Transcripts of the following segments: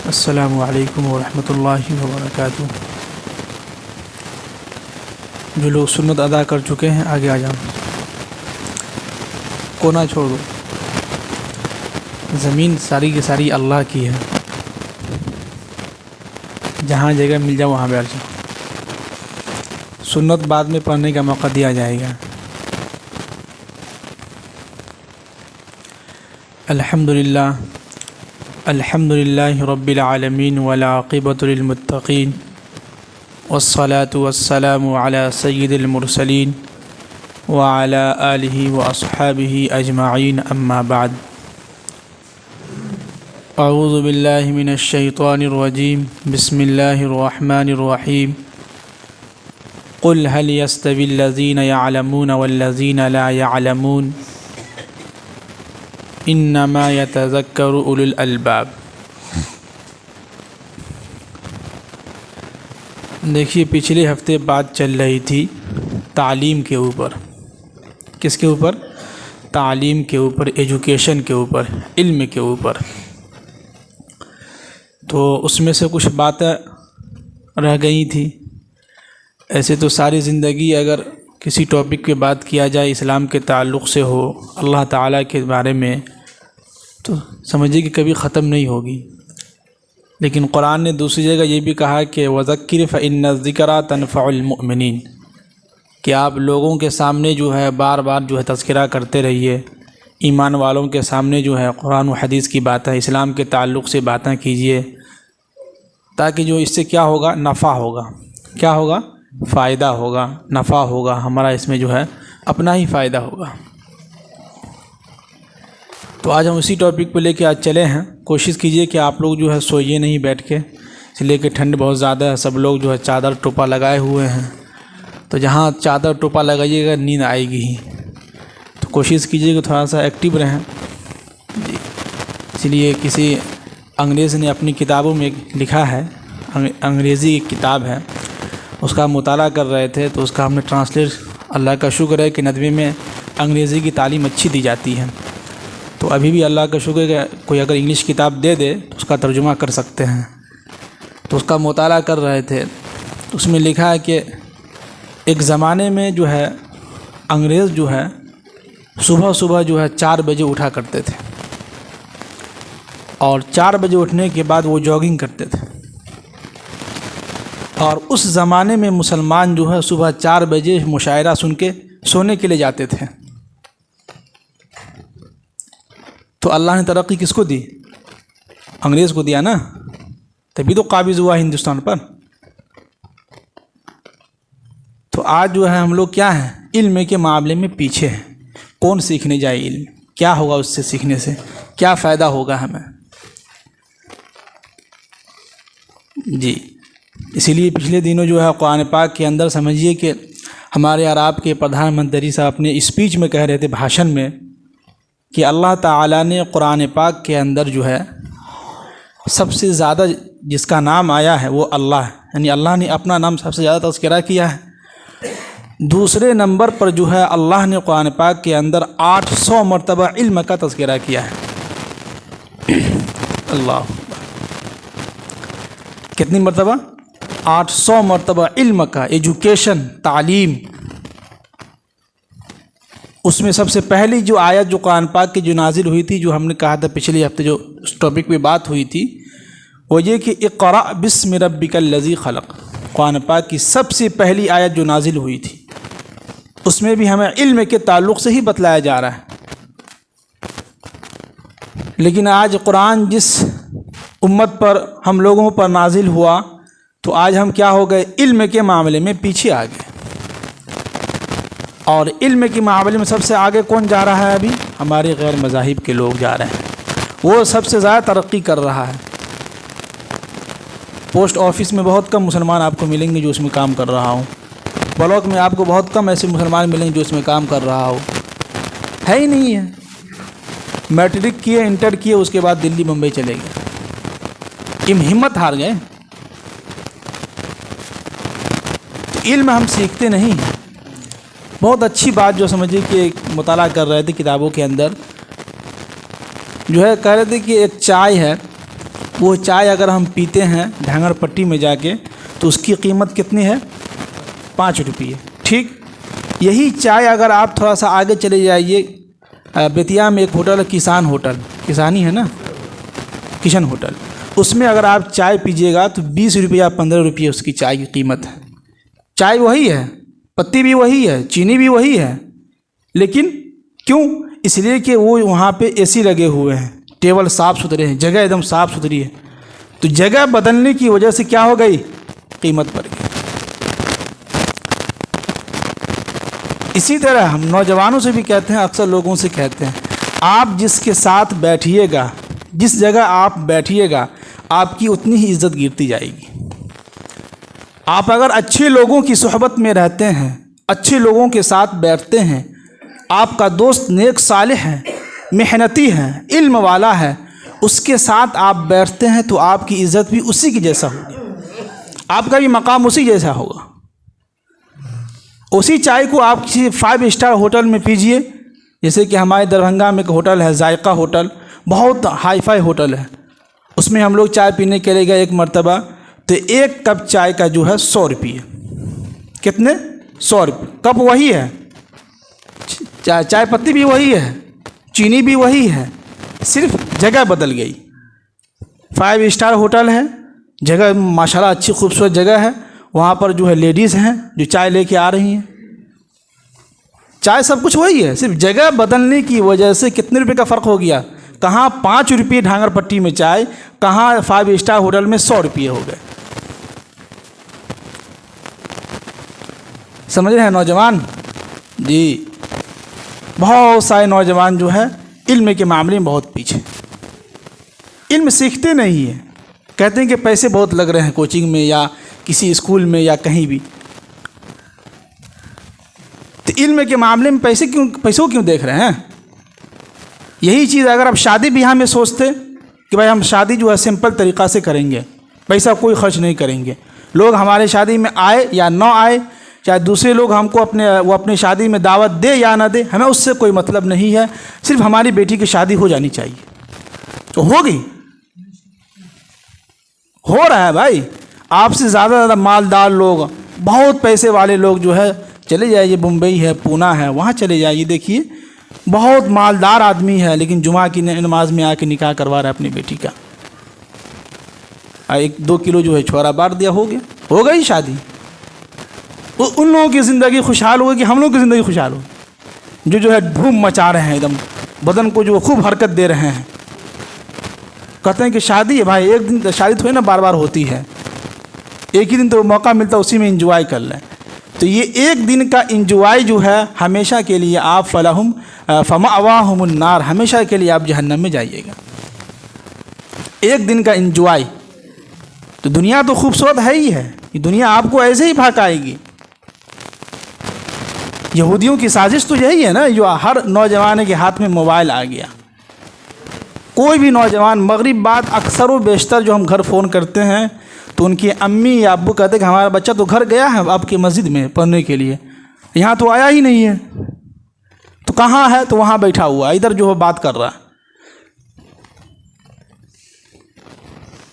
السلام علیکم ورحمۃ اللہ وبرکاتہ۔ جو لوگ سنت ادا کر چکے ہیں آگے آ جاؤ، کونا چھوڑ دو۔ زمین ساری کی ساری اللہ کی ہے، جہاں جگہ مل جائے وہاں بیٹھ جاؤ۔ سنت بعد میں پڑھنے کا موقع دیا جائے گا۔ الحمد للہ رب العالمین والعاقبۃ للمتقین والصلاة والسلام علی سید المرسلین وعلی آلہ واصحابہ اجمعین، اما بعد۔ اعوذ باللہ من الشیطان الرجیم، بسم اللہ الرحمن الرحیم۔ قل هل يستوي الذین يعلمون والذین لا يعلمون انما يتذکر اولو الالباب۔ دیکھیے، پچھلے ہفتے بات چل رہی تھی تعلیم کے اوپر۔ کس کے اوپر؟ تعلیم کے اوپر، ایجوکیشن کے اوپر، علم کے اوپر۔ تو اس میں سے کچھ باتیں رہ گئی تھیں۔ ایسے تو ساری زندگی اگر کسی ٹاپک پہ بات کیا جائے اسلام کے تعلق سے ہو، اللہ تعالیٰ کے بارے میں، تو سمجھیے کہ کبھی ختم نہیں ہوگی۔ لیکن قرآن نے دوسری جگہ یہ بھی کہا کہ وَذَكِّرْ فَإِنَّ الذِّكْرَىٰ تَنفَعُ الْمُؤْمِنِينَ، کہ آپ لوگوں کے سامنے جو ہے بار بار جو ہے تذکرہ کرتے رہیے، ایمان والوں کے سامنے جو ہے قرآن و حدیث کی باتیں، اسلام کے تعلق سے باتیں کیجیے، تاکہ جو اس سے کیا ہوگا؟ نفع ہوگا۔ کیا ہوگا؟ فائدہ ہوگا، نفع ہوگا، ہمارا اس میں جو ہے اپنا ہی فائدہ ہوگا۔ تو آج ہم اسی ٹاپک پہ لے کے آج چلے ہیں۔ کوشش کیجئے کہ آپ لوگ جو ہے سوئیے نہیں بیٹھ کے، اس لیے کہ ٹھنڈ بہت زیادہ ہے، سب لوگ جو ہے چادر ٹوپا لگائے ہوئے ہیں، تو جہاں چادر ٹوپا لگائیے گا نیند آئے گی ہی۔ تو کوشش کیجئے کہ تھوڑا سا ایکٹیو رہیں جی۔ اس لیے کسی انگریز نے اپنی کتابوں میں لکھا ہے، انگریزی ایک کتاب ہے، اس کا مطالعہ کر رہے تھے، تو اس کا ہم نے ٹرانسلیٹ، اللہ کا شکر ہے کہ ندوے میں انگریزی کی تعلیم اچھی دی جاتی ہے۔ تو ابھی بھی اللہ کا شکر ہے کہ کوئی اگر انگلش کتاب دے دے تو اس کا ترجمہ کر سکتے ہیں۔ تو اس کا مطالعہ کر رہے تھے، تو اس میں لکھا ہے کہ ایک زمانے میں جو ہے انگریز جو ہے صبح صبح جو ہے 4 بجے اٹھا کرتے تھے، اور 4 بجے اٹھنے کے بعد وہ جاگنگ کرتے تھے۔ اور اس زمانے میں مسلمان جو ہے صبح 4 بجے مشاعرہ سن کے سونے کے لیے جاتے تھے۔ تو اللہ نے ترقی کس کو دی؟ انگریز کو دیا نا، تبھی تو قابض ہوا ہندوستان پر۔ تو آج جو ہے ہم لوگ کیا ہیں؟ علم کے معاملے میں پیچھے ہیں۔ کون سیکھنے جائے علم؟ کیا ہوگا اس سے سیکھنے سے؟ کیا فائدہ ہوگا ہمیں؟ جی، اسی لیے پچھلے دنوں جو ہے قرآن پاک کے اندر سمجھیے کہ ہمارے عرب کے پردھان منتری صاحب اپنے اسپیچ میں کہہ رہے تھے، بھاشن میں، کہ اللہ تعالیٰ نے قرآن پاک کے اندر جو ہے سب سے زیادہ جس کا نام آیا ہے وہ اللہ ہے، یعنی اللہ نے اپنا نام سب سے زیادہ تذکرہ کیا ہے۔ دوسرے نمبر پر جو ہے اللہ نے قرآن پاک کے اندر 800 مرتبہ علم کا تذکرہ کیا ہے۔ اللہ، کتنی مرتبہ؟ 800 مرتبہ علم کا، ایجوکیشن، تعلیم۔ اس میں سب سے پہلی جو آیت جو قرآن پاک کی جو نازل ہوئی تھی، جو ہم نے کہا تھا پچھلے ہفتے جو اس ٹاپک پہ بات ہوئی تھی، وہ یہ کہ اقرأ بسم ربک الذی خلق، قرآن پاک کی سب سے پہلی آیت جو نازل ہوئی تھی، اس میں بھی ہمیں علم کے تعلق سے ہی بتلایا جا رہا ہے۔ لیکن آج قرآن جس امت پر، ہم لوگوں پر نازل ہوا، تو آج ہم کیا ہو گئے؟ علم کے معاملے میں پیچھے آ گئے۔ اور علم کے معاملے میں سب سے آگے کون جا رہا ہے؟ ابھی ہمارے غیر مذاہب کے لوگ جا رہے ہیں، وہ سب سے زیادہ ترقی کر رہا ہے۔ پوسٹ آفس میں بہت کم مسلمان آپ کو ملیں گے جو اس میں کام کر رہا ہوں، بلاک میں آپ کو بہت کم ایسے مسلمان ملیں گے جو اس میں کام کر رہا ہو، ہے ہی نہیں ہے۔ میٹرک کیے، انٹر کیے، اس کے بعد دلی ممبئی چلے گئے، ہمت ہار گئے۔ علم ہم سیکھتے نہیں ہیں۔ بہت اچھی بات جو سمجھیے کہ مطالعہ کر رہے تھے کتابوں کے اندر، جو ہے کہہ رہے تھے کہ ایک چائے ہے، وہ چائے اگر ہم پیتے ہیں ڈھنگر پٹی میں جا کے تو اس کی قیمت کتنی ہے؟ 5 روپے. ٹھیک. یہی چائے اگر آپ تھوڑا سا آگے چلے جائیے، بیتیا میں ایک ہوٹل ہے کسان ہوٹل، کسانی ہے نا، کشن ہوٹل، اس میں اگر آپ چائے پیجیے گا تو 20 روپے یا 15 روپے اس کی چائے کی قیمت ہے. چائے وہی ہے، پتی بھی وہی ہے، چینی بھی وہی ہے، لیکن کیوں؟ اس لیے کہ وہ وہاں پہ اے سی لگے ہوئے ہیں، ٹیبل صاف ستھرے ہیں، جگہ ایک دم صاف ستھری ہے. تو جگہ بدلنے کی وجہ سے کیا ہو گئی؟ قیمت بڑھ گئی. اسی طرح ہم نوجوانوں سے بھی کہتے ہیں، اکثر لوگوں سے کہتے ہیں، آپ جس کے ساتھ بیٹھیے گا، جس جگہ آپ بیٹھیے گا، آپ کی اتنی ہی عزت گرتی جائے گی. آپ اگر اچھے لوگوں کی صحبت میں رہتے ہیں، اچھے لوگوں کے ساتھ بیٹھتے ہیں، آپ کا دوست نیک صالح ہے، محنتی ہے، علم والا ہے، اس کے ساتھ آپ بیٹھتے ہیں تو آپ کی عزت بھی اسی کی جیسا ہوگی، آپ کا بھی مقام اسی جیسا ہوگا. اسی چائے کو آپ کسی 5 اسٹار ہوٹل میں پیجئے، جیسے کہ ہمارے دربھنگا میں ایک ہوٹل ہے ذائقہ ہوٹل، بہت ہائی فائی ہوٹل ہے. اس میں ہم لوگ چائے پینے کے لیے گئے ایک مرتبہ، تو ایک کپ چائے کا جو ہے 100 روپے. کتنے؟ 100 روپے. کپ وہی ہے، چائے پتی بھی وہی ہے، چینی بھی وہی ہے، صرف جگہ بدل گئی. 5 اسٹار ہوٹل ہے، جگہ ماشاءاللہ اچھی خوبصورت جگہ ہے، وہاں پر جو ہے لیڈیز ہیں جو چائے لے کے آ رہی ہیں. چائے سب کچھ وہی ہے، صرف جگہ بدلنے کی وجہ سے کتنے روپے کا فرق ہو گیا. کہاں 5 روپے ڈھانگر پٹی میں چائے، کہاں 5 اسٹار ہوٹل میں 100 روپے ہو گئے. سمجھ رہے ہیں نوجوان؟ جی بہت سارے نوجوان جو ہے علم کے معاملے میں بہت پیچھے، علم سیکھتے نہیں ہیں، کہتے ہیں کہ پیسے بہت لگ رہے ہیں کوچنگ میں یا کسی اسکول میں یا کہیں بھی. تو علم کے معاملے میں پیسوں کیوں دیکھ رہے ہیں؟ یہی چیز اگر آپ شادی بیاہ میں سوچتے کہ بھائی ہم شادی جو ہے سمپل طریقہ سے کریں گے، پیسہ کوئی خرچ نہیں کریں گے، لوگ ہمارے شادی میں آئے یا نہ آئے، چاہے دوسرے لوگ ہم کو اپنے شادی میں دعوت دے یا نہ دے، ہمیں اس سے کوئی مطلب نہیں ہے، صرف ہماری بیٹی کی شادی ہو جانی چاہیے. تو ہوگی، ہو رہا ہے بھائی. آپ سے زیادہ مالدار لوگ، بہت پیسے والے لوگ جو ہے چلے جائیے، بمبئی ہے، پونا ہے، وہاں چلے جائیے، دیکھیے بہت مالدار آدمی ہے لیکن جمعہ کی نماز میں آ کے نکاح کروا رہا ہے اپنی بیٹی کا. 1-2 کلو جو ہے چھوڑا بانٹ دیا، ہو گئی شادی. ان لوگوں کی زندگی خوشحال ہوگی کہ ہم لوگوں کی زندگی خوشحال ہوگی جو ہے دھوم مچا رہے ہیں، ایک دم بدن کو جو خوب حرکت دے رہے ہیں. کہتے ہیں کہ شادی ہے بھائی، ایک دن شادی تھوڑی نا بار بار ہوتی ہے، ایک ہی دن تو موقع ملتا ہے، اسی میں انجوائے کر لیں. تو یہ ایک دن کا انجوائے جو ہے ہمیشہ کے لیے آپ فمأواہم النار، ہمیشہ کے لیے آپ جہنم میں جائیے گا. ایک دن کا انجوائے. تو دنیا تو خوبصورت ہے ہی ہے، یہ دنیا آپ کو ایسے ہی بھکائے گی. یہودیوں کی سازش تو یہی ہے نا، جو ہر نوجوان کے ہاتھ میں موبائل آ گیا. کوئی بھی نوجوان مغرب بعد اکثر و بیشتر جو ہم گھر فون کرتے ہیں تو ان کی امی یا ابو کہتے ہیں کہ ہمارا بچہ تو گھر گیا ہے آپ کی مسجد میں پڑھنے کے لیے، یہاں تو آیا ہی نہیں ہے. تو کہاں ہے؟ تو وہاں بیٹھا ہوا ہے، ادھر جو ہے بات کر رہا ہے.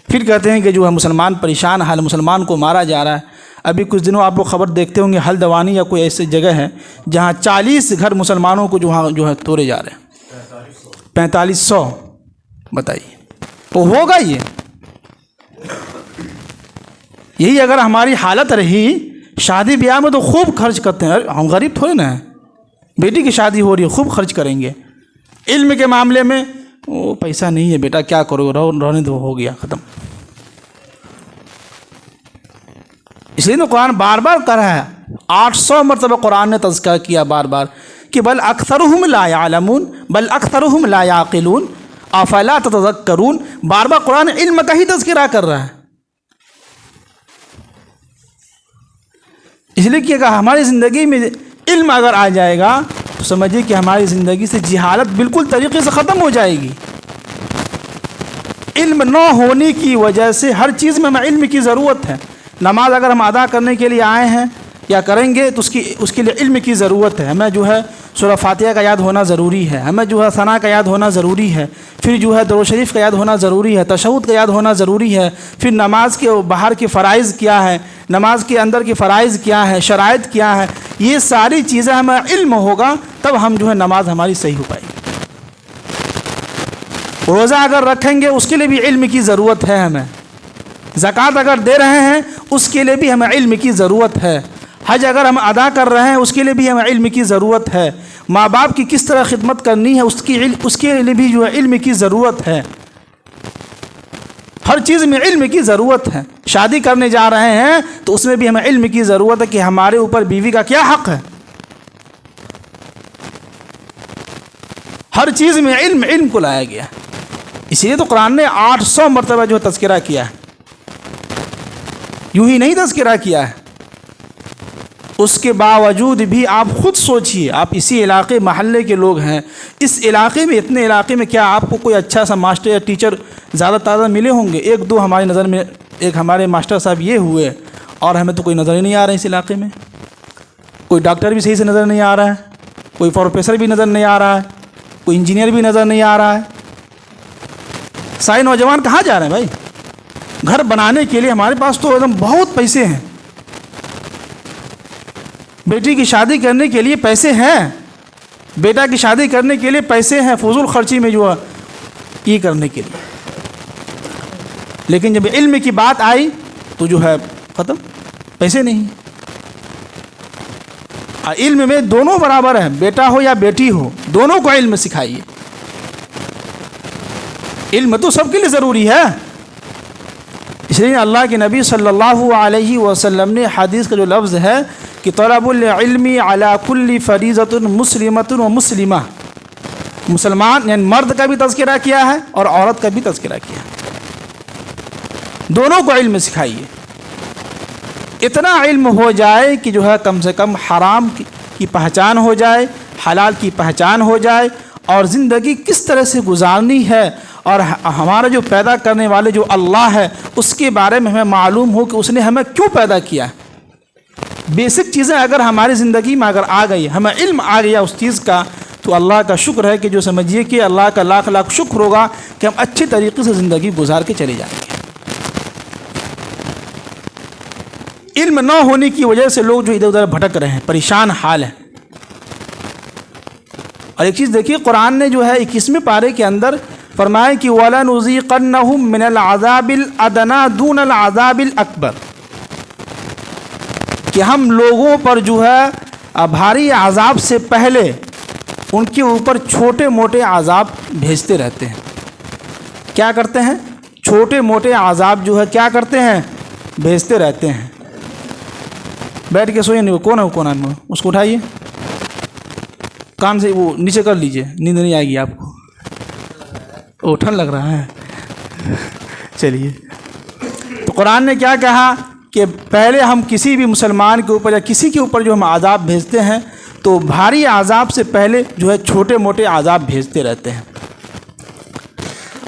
پھر کہتے ہیں کہ جو ہے مسلمان پریشان حال، مسلمان کو مارا جا رہا ہے. ابھی کچھ دنوں آپ لوگ خبر دیکھتے ہوں گے، ہلدوانی یا کوئی ایسی جگہ ہے جہاں 40 گھر مسلمانوں کو جو ہے توڑے جا رہے ہیں. 4500 بتائیے، تو ہوگا یہی اگر ہماری حالت رہی. شادی بیاہ میں تو خوب خرچ کرتے ہیں، ہم غریب تھوڑے نا ہیں، بیٹی کی شادی ہو رہی ہے خوب خرچ کریں گے. علم کے معاملے میں وہ پیسہ نہیں ہے بیٹا، کیا کرو، رہنے دو، ہو گیا ختم. اس لیے تو قرآن بار بار کر رہا ہے، 800 مرتبہ قرآن نے تذکرہ کیا بار بار کہ بل اکثرهم لا يعلمون بل اکثرهم لا يعقلون افلا تتذکرون. بار بار قرآن علم کا ہی تذکرہ کر رہا ہے. اس لیے کہ اگر ہماری زندگی میں علم اگر آ جائے گا تو سمجھیے کہ ہماری زندگی سے جہالت بالکل طریقے سے ختم ہو جائے گی. علم نہ ہونے کی وجہ سے ہر چیز میں ہمیں علم کی ضرورت ہے. نماز اگر ہم ادا کرنے کے لیے آئے ہیں یا کریں گے تو اس کے لیے علم کی ضرورت ہے. ہمیں جو ہے سورہ فاتحہ کا یاد ہونا ضروری ہے، ہمیں جو ہے ثنا کا یاد ہونا ضروری ہے، پھر جو ہے درود شریف کا یاد ہونا ضروری ہے، تشہد کا یاد ہونا ضروری ہے، پھر نماز کے باہر کے فرائض کیا ہے، نماز کے اندر کے فرائض کیا ہے، شرائط کیا ہے، یہ ساری چیزیں ہمیں علم ہوگا تب ہم جو ہے نماز ہماری صحیح ہو پائے گی۔ روزہ اگر رکھیں گے اس کے لیے بھی علم کی ضرورت ہے ہمیں، زکوٰۃ اگر دے رہے ہیں اس کے لیے بھی ہمیں علم کی ضرورت ہے، حج اگر ہم ادا کر رہے ہیں اس کے لیے بھی ہمیں علم کی ضرورت ہے، ماں باپ کی کس طرح خدمت کرنی ہے اس کے لیے بھی جو ہے علم کی ضرورت ہے، ہر چیز میں علم کی ضرورت ہے۔ شادی کرنے جا رہے ہیں تو اس میں بھی ہمیں علم کی ضرورت ہے کہ ہمارے اوپر بیوی کا کیا حق ہے، ہر چیز میں علم کو لایا گیا، اسی لیے تو قرآن نے 800 مرتبہ جو تذکرہ کیا ہے، یوں ہی نہیں تذکرہ کیا ہے۔ اس کے باوجود بھی آپ خود سوچئے، آپ اسی علاقے محلے کے لوگ ہیں، اس علاقے میں اتنے علاقے میں کیا آپ کو کوئی اچھا سا ماسٹر یا ٹیچر زیادہ تازہ ملے ہوں گے؟ ایک دو ہماری نظر میں، ایک ہمارے ماسٹر صاحب یہ ہوئے، اور ہمیں تو کوئی نظر ہی نہیں آ رہا ہے اس علاقے میں، کوئی ڈاکٹر بھی صحیح سے نظر نہیں آ رہا ہے، کوئی پروفیسر بھی نظر نہیں آ رہا ہے، کوئی انجینئر بھی نظر نہیں آ رہا ہے۔ سارے نوجوان کہاں جا رہے ہیں بھائی؟ گھر بنانے کے لیے ہمارے پاس تو ایک دم بہت پیسے ہیں، بیٹی کی شادی کرنے کے لیے پیسے ہیں، بیٹا کی شادی کرنے کے لیے پیسے ہیں، فضول خرچی میں جو ہے یہ کرنے کے لیے، لیکن جب علم کی بات آئی تو جو ہے ختم، پیسے نہیں۔ علم میں دونوں برابر ہیں، بیٹا ہو یا بیٹی ہو، دونوں کو علم سکھائیے، علم تو سب کے لیے ضروری ہے۔ اس لیے اللہ کے نبی صلی اللہ علیہ وسلم نے حدیث کا جو لفظ ہے کہ طلب العلم علی کل فریضۃ مسلمۃ و مسلمہ، مسلمان یعنی مرد کا بھی تذکرہ کیا ہے اور عورت کا بھی تذکرہ کیا ہے، دونوں کو علم سکھائیے، اتنا علم ہو جائے کہ جو ہے کم سے کم حرام کی پہچان ہو جائے، حلال کی پہچان ہو جائے، اور زندگی کس طرح سے گزارنی ہے، اور ہمارا جو پیدا کرنے والے جو اللہ ہے اس کے بارے میں ہمیں معلوم ہو کہ اس نے ہمیں کیوں پیدا کیا ہے۔ بیسک چیزیں اگر ہماری زندگی میں اگر آ گئی، ہمیں علم آ گیا اس چیز کا، تو اللہ کا شکر ہے کہ جو سمجھیے کہ اللہ کا لاکھ لاکھ شکر ہوگا کہ ہم اچھی طریقے سے زندگی گزار کے چلے جائیں گے۔ علم نہ ہونے کی وجہ سے لوگ جو ادھر ادھر بھٹک رہے ہیں، پریشان حال ہیں۔ اور ایک چیز دیکھیے، قرآن نے جو ہے 21ویں پارے کے اندر فرمایا کہ وَلَنُذِيقَنَّهُم مِّنَ الْعَذَابِ الْأَدْنَىٰ دُونَ الْعَذَابِ الْأَكْبَرِ، کہ ہم لوگوں پر جو ہے بھاری عذاب سے پہلے ان کے اوپر چھوٹے موٹے عذاب بھیجتے رہتے ہیں۔ کیا کرتے ہیں؟ چھوٹے موٹے عذاب جو ہے کیا کرتے ہیں؟ بھیجتے رہتے ہیں۔ بیٹھ کے سوئے نہیں، وہ کون ہے، وہ کون ہے، اس کو اٹھائیے، کان سے وہ نیچے کر لیجئے، نیند نہیں آئے گی آپ کو، وہ ٹھنڈ لگ رہا ہے۔ چلیے، تو قرآن نے کیا کہا کہ پہلے ہم کسی بھی مسلمان کے اوپر یا کسی کے اوپر جو ہم عذاب بھیجتے ہیں تو بھاری عذاب سے پہلے جو ہے چھوٹے موٹے عذاب بھیجتے رہتے ہیں۔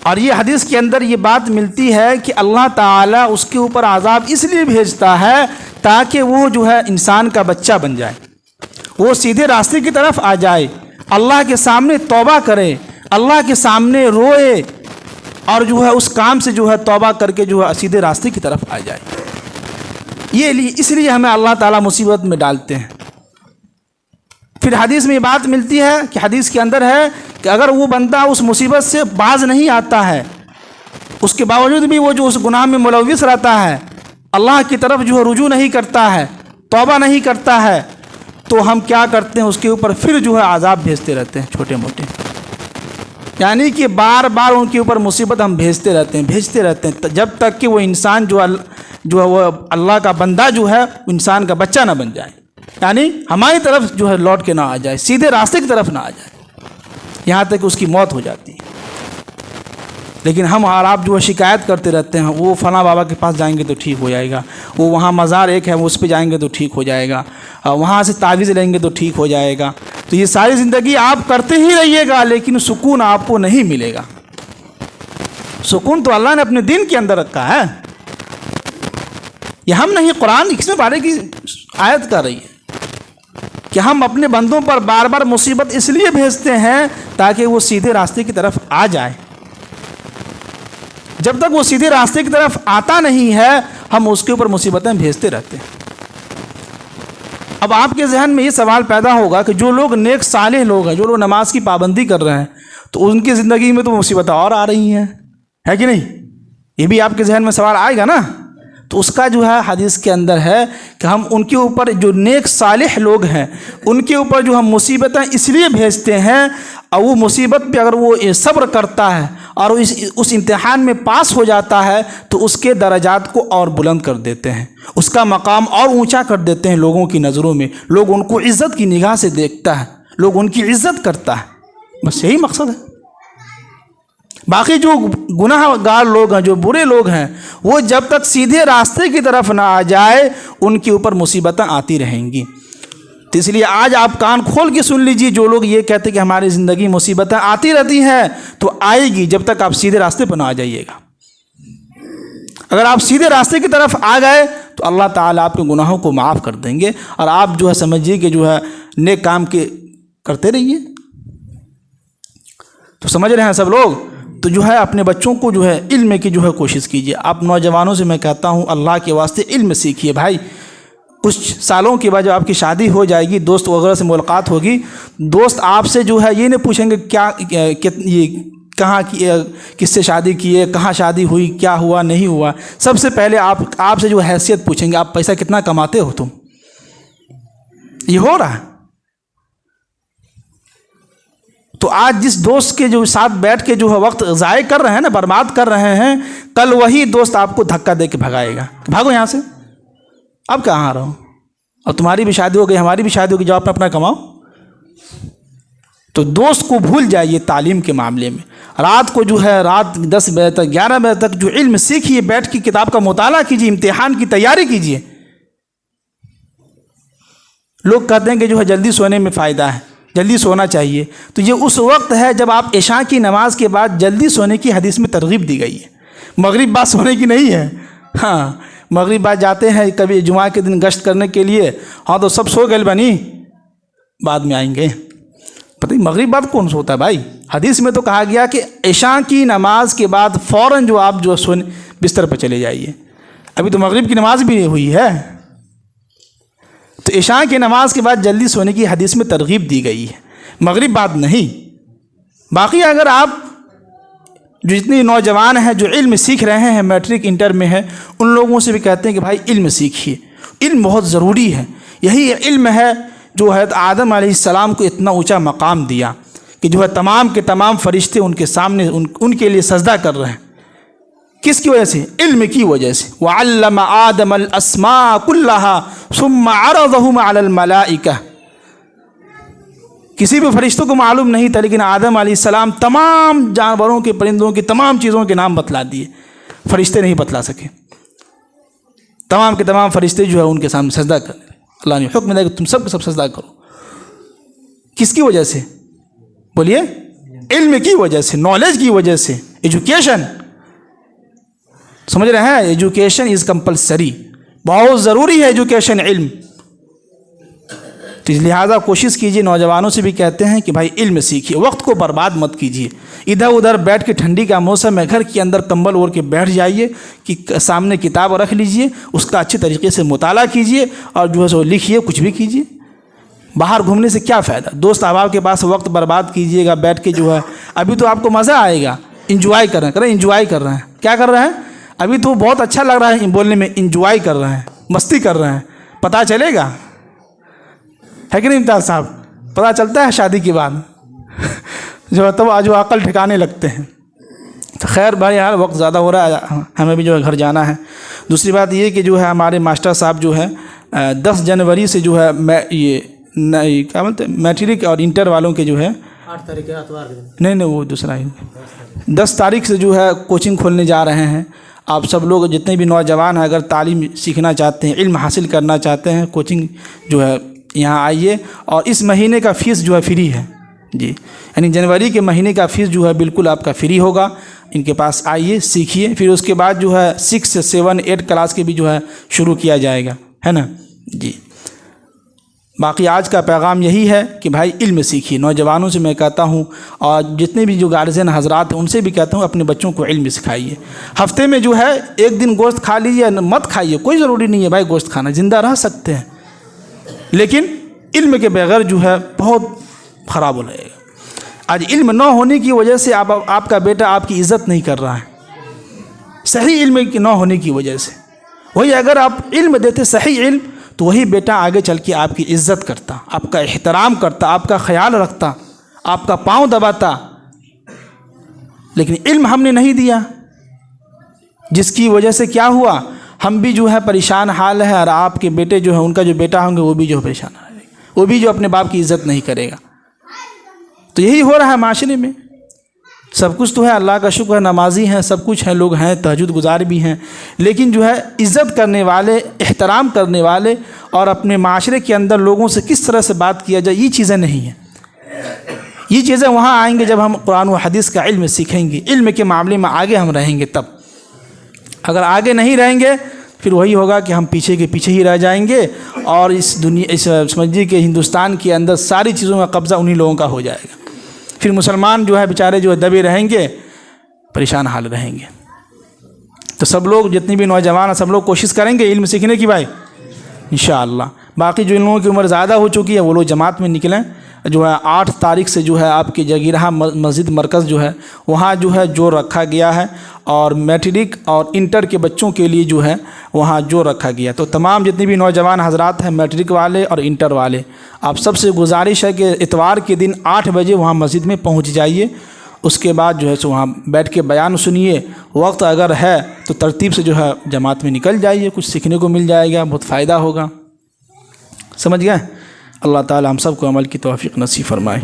اور یہ حدیث کے اندر یہ بات ملتی ہے کہ اللہ تعالیٰ اس کے اوپر عذاب اس لیے بھیجتا ہے تاکہ وہ جو ہے انسان کا بچہ بن جائے، وہ سیدھے راستے کی طرف آ جائے، اللہ کے سامنے توبہ کرے، اللہ کے سامنے روئے، اور جو ہے اس کام سے جو ہے توبہ کر کے جو ہے سیدھے راستے کی طرف آ جائے۔ اس لیے ہمیں اللہ تعالیٰ مصیبت میں ڈالتے ہیں۔ پھر حدیث میں یہ بات ملتی ہے کہ حدیث کے اندر ہے کہ اگر وہ بندہ اس مصیبت سے باز نہیں آتا ہے، اس کے باوجود بھی وہ جو اس گناہ میں ملوث رہتا ہے، اللہ کی طرف جو ہے رجوع نہیں کرتا ہے، توبہ نہیں کرتا ہے، تو ہم کیا کرتے ہیں؟ اس کے اوپر پھر جو ہے عذاب بھیجتے رہتے ہیں چھوٹے موٹے، یعنی کہ بار بار ان کے اوپر مصیبت ہم بھیجتے رہتے ہیں جب تک کہ وہ انسان جو ہے وہ اللہ کا بندہ جو ہے انسان کا بچہ نہ بن جائے، یعنی ہماری طرف جو ہے لوٹ کے نہ آ جائے، سیدھے راستے کی طرف نہ آ جائے، یہاں تک کہ اس کی موت ہو جاتی ہے۔ لیکن ہم اور آپ جو ہے شکایت کرتے رہتے ہیں، وہ فلاں بابا کے پاس جائیں گے تو ٹھیک ہو جائے گا، وہ وہاں مزار ایک ہے وہ اس پہ جائیں گے تو ٹھیک ہو جائے گا، وہاں سے تعویذ لیں گے تو ٹھیک ہو جائے گا۔ تو یہ ساری زندگی آپ کرتے ہی رہیے گا، لیکن سکون آپ کو نہیں ملے گا۔ سکون تو اللہ نے اپنے دین کے اندر رکھا ہے، یہ ہم نہیں، قرآن 21ویں پارے کی آیت کر رہی ہے کہ ہم اپنے بندوں پر بار بار مصیبت اس لیے بھیجتے ہیں تاکہ وہ سیدھے راستے کی طرف آ جائے. جب تک وہ سیدھے راستے کی طرف آتا نہیں ہے ہم اس کے اوپر مصیبتیں بھیجتے رہتے ہیں. اب آپ کے ذہن میں یہ سوال پیدا ہوگا کہ جو لوگ نیک صالح لوگ ہیں، جو لوگ نماز کی پابندی کر رہے ہیں، تو ان کی زندگی میں تو مصیبتیں اور آ رہی ہیں، ہے کہ نہیں؟ یہ بھی آپ کے ذہن میں سوال آئے گا نا. تو اس کا جو ہے حدیث کے اندر ہے کہ ہم ان کے اوپر جو نیک صالح لوگ ہیں ان کے اوپر جو ہم مصیبتیں اس لیے بھیجتے ہیں، اور وہ مصیبت پہ اگر وہ صبر کرتا ہے اور اس امتحان میں پاس ہو جاتا ہے تو اس کے درجات کو اور بلند کر دیتے ہیں، اس کا مقام اور اونچا کر دیتے ہیں لوگوں کی نظروں میں. لوگ ان کو عزت کی نگاہ سے دیکھتا ہے، لوگ ان کی عزت کرتا ہے. بس یہی مقصد ہے. باقی جو گناہ گار لوگ ہیں، جو برے لوگ ہیں، وہ جب تک سیدھے راستے کی طرف نہ آ جائے ان کے اوپر مصیبتیں آتی رہیں گی. تو اس لیے آج آپ کان کھول کے سن لیجیے، جو لوگ یہ کہتے کہ ہماری زندگی مصیبتیں آتی رہتی ہیں، تو آئے گی جب تک آپ سیدھے راستے پر نہ آ جائیے گا. اگر آپ سیدھے راستے کی طرف آ گئے تو اللہ تعالیٰ آپ کے گناہوں کو معاف کر دیں گے، اور آپ جو ہے سمجھیے کہ جو ہے نیک کام کے کرتے رہیے. تو سمجھ رہے ہیں سب لوگ؟ تو جو ہے اپنے بچوں کو جو ہے علم کی جو ہے کوشش کیجیے. آپ نوجوانوں سے میں کہتا ہوں اللہ کے واسطے علم سیکھیے بھائی. کچھ سالوں کے بعد جب آپ کی شادی ہو جائے گی، دوست وغیرہ سے ملاقات ہوگی، دوست آپ سے جو ہے یہ نہیں پوچھیں گے کیا یہ کہاں کی، کس سے شادی کی ہے، کہاں شادی ہوئی، کیا ہوا نہیں ہوا. سب سے پہلے آپ سے جو حیثیت پوچھیں گے، آپ پیسہ کتنا کماتے ہو تم. یہ ہو رہا ہے. تو آج جس دوست کے جو ساتھ بیٹھ کے جو ہے وقت ضائع کر رہے ہیں نا، برباد کر رہے ہیں، کل وہی دوست آپ کو دھکا دے کے بھگائے گا، بھاگو یہاں سے، اب کہاں آ رہا ہوں. اور تمہاری بھی شادی ہو گئی، ہماری بھی شادی ہو گئی، جاؤ اپنا کماؤ. تو دوست کو بھول جائیے. تعلیم کے معاملے میں رات کو جو ہے رات 10 بجے تک 11 بجے تک جو علم سیکھیے، بیٹھ کے کتاب کا مطالعہ کیجیے، امتحان کی تیاری کیجیے. لوگ کہتے ہیں کہ جو ہے جلدی سونے میں فائدہ ہے، جلدی سونا چاہیے. تو یہ اس وقت ہے جب آپ عشاء کی نماز کے بعد جلدی سونے کی حدیث میں ترغیب دی گئی ہے. مغرب بعد سونے کی نہیں ہے. ہاں مغرب بعد جاتے ہیں کبھی جمعہ کے دن گشت کرنے کے لیے، ہاں تو سب سو گئے بنی، بعد میں آئیں گے. پتہ مغرب بعد کون سوتا ہے بھائی؟ حدیث میں تو کہا گیا کہ عشاء کی نماز کے بعد فوراً جو آپ جو سونے بستر پہ چلے جائیے. ابھی تو مغرب کی نماز بھی نہیں ہوئی ہے. تو عشاء کی نماز کے بعد جلدی سونے کی حدیث میں ترغیب دی گئی ہے، مغرب بعد نہیں. باقی اگر آپ جو جتنے نوجوان ہیں جو علم سیکھ رہے ہیں، میٹرک انٹر میں ہے، ان لوگوں سے بھی کہتے ہیں کہ بھائی علم سیکھیے. علم بہت ضروری ہے. یہی علم ہے جو حضرت آدم علیہ السلام کو اتنا اونچا مقام دیا کہ جو ہے تمام کے تمام فرشتے ان کے سامنے ان کے لیے سجدہ کر رہے ہیں. کس کی وجہ سے؟ علم کی وجہ سے. وَعَلَّمَ آدَمَ الْأَسْمَاءَ كُلَّهَا ثُمَّ عَرَضَهُمْ عَلَى الْمَلَائِكَةِ. کسی بھی فرشتوں کو معلوم نہیں تھا، لیکن آدم علیہ السلام تمام جانوروں کے، پرندوں کے، تمام چیزوں کے نام بتلا دیے. فرشتے نہیں بتلا سکے. تمام کے تمام فرشتے جو ہے ان کے سامنے سجدہ کر لیں. اللہ نے حکم دیا کہ تم سب کے سب سجدہ کرو. کس کی وجہ سے؟ بولیے. علم کی وجہ سے، نالج کی وجہ سے. ایجوکیشن، سمجھ رہے ہیں؟ Education is compulsory. بہت ضروری ہے ایجوکیشن، علم. تو لہٰذا کوشش کیجیے. نوجوانوں سے بھی کہتے ہیں کہ بھائی علم سیکھیے، وقت کو برباد مت کیجیے. ادھر ادھر بیٹھ کے، ٹھنڈی کا موسم ہے، گھر کے اندر کمبل اوڑھ کے بیٹھ جائیے کہ سامنے کتاب رکھ لیجیے، اس کا اچھے طریقے سے مطالعہ کیجیے اور جو ہے سو لکھیے، کچھ بھی کیجیے. باہر گھومنے سے کیا فائدہ؟ دوست احباب کے پاس وقت برباد کیجیے گا بیٹھ کے. جو ہے ابھی تو آپ کو مزہ آئے گا، انجوائے کر رہے ہیں، انجوائے کر رہے ہیں. کیا کر رہے ہیں؟ ابھی تو بہت اچھا لگ رہا ہے بولنے میں، انجوائے کر رہے ہیں، مستی کر رہے ہیں. پتہ چلے گا، ہے کہ نہیں امتیاز صاحب؟ پتہ چلتا ہے شادی کے بعد جو تب جو عقل ٹھکانے لگتے ہیں. تو خیر بھائی یار وقت زیادہ ہو رہا ہے، ہمیں بھی جو ہے گھر جانا ہے. دوسری بات یہ کہ جو ہے ہمارے ماسٹر صاحب جو ہے 10 جنوری سے جو ہے یہ کیا بولتے ہیں میٹرک اور انٹر والوں کے جو ہے 8 تاریخ اتوار کے دن، نہیں وہ دوسرا ہی 10 تاریخ سے جو ہے کوچنگ کھولنے جا رہے ہیں. آپ سب لوگ جتنے بھی نوجوان ہیں اگر تعلیم سیکھنا چاہتے ہیں، علم حاصل کرنا چاہتے ہیں، کوچنگ جو ہے یہاں آئیے. اور اس مہینے کا فیس جو ہے فری ہے جی، یعنی جنوری کے مہینے کا فیس جو ہے بالکل آپ کا فری ہوگا. ان کے پاس آئیے، سیکھیے. پھر اس کے بعد جو ہے 6 7 8 کلاس کے بھی جو ہے شروع کیا جائے گا، ہے نا جی. باقی آج کا پیغام یہی ہے کہ بھائی علم سیکھیے. نوجوانوں سے میں کہتا ہوں اور جتنے بھی جو گارجین حضرات ہیں ان سے بھی کہتا ہوں اپنے بچوں کو علم سکھائیے. ہفتے میں جو ہے ایک دن گوشت کھا لیجیے, مت کھائیے, کوئی ضروری نہیں ہے بھائی گوشت کھانا, زندہ رہ سکتے ہیں, لیکن علم کے بغیر جو ہے بہت خراب ہو جائے گا. آج علم نہ ہونے کی وجہ سے آپ کا بیٹا آپ کی عزت نہیں کر رہا ہے, صحیح علم نہ ہونے کی وجہ سے. وہی اگر آپ علم دیتے صحیح علم تو وہی بیٹا آگے چل کے آپ کی عزت کرتا, آپ کا احترام کرتا, آپ کا خیال رکھتا, آپ کا پاؤں دباتا. لیکن علم ہم نے نہیں دیا, جس کی وجہ سے کیا ہوا, ہم بھی جو ہے پریشان حال ہے, اور آپ کے بیٹے جو ہیں ان کا جو بیٹا ہوں گے وہ بھی جو پریشان رہے گا, وہ بھی جو اپنے باپ کی عزت نہیں کرے گا. تو یہی ہو رہا ہے معاشرے میں. سب کچھ تو ہے, اللہ کا شکر ہے, نمازی ہیں, سب کچھ ہیں, لوگ ہیں, تہجد گزار بھی ہیں, لیکن جو ہے عزت کرنے والے, احترام کرنے والے اور اپنے معاشرے کے اندر لوگوں سے کس طرح سے بات کیا جائے, یہ چیزیں نہیں ہیں. یہ چیزیں وہاں آئیں گے جب ہم قرآن و حدیث کا علم سیکھیں گے, علم کے معاملے میں آگے ہم رہیں گے. تب اگر آگے نہیں رہیں گے پھر وہی ہوگا کہ ہم پیچھے کے پیچھے ہی رہ جائیں گے, اور اس سمجھیے کہ ہندوستان کے اندر ساری چیزوں کا قبضہ انہی لوگوں کا ہو جائے گا. پھر مسلمان جو ہے بیچارے جو ہے دبے رہیں گے, پریشان حال رہیں گے. تو سب لوگ جتنی بھی نوجوان ہیں سب لوگ کوشش کریں گے علم سیکھنے کی بھائی انشاءاللہ. باقی جو ان لوگوں کی عمر زیادہ ہو چکی ہے وہ لوگ جماعت میں نکلیں. جو ہے 8 تاریخ سے جو ہے آپ کی جگیرہ مسجد مرکز جو ہے وہاں جو ہے جو رکھا گیا ہے, اور میٹرک اور انٹر کے بچوں کے لیے جو ہے وہاں جو رکھا گیا. تو تمام جتنے بھی نوجوان حضرات ہیں, میٹرک والے اور انٹر والے, آپ سب سے گزارش ہے کہ اتوار کے دن 8 بجے وہاں مسجد میں پہنچ جائیے. اس کے بعد جو ہے سو وہاں بیٹھ کے بیان سنیے. وقت اگر ہے تو ترتیب سے جو ہے جماعت میں نکل جائیے, کچھ سیکھنے کو مل جائے گا, بہت فائدہ ہوگا. سمجھ گئے؟ اللہ تعالی ہم سب کو عمل کی توفیق نصیب فرمائے.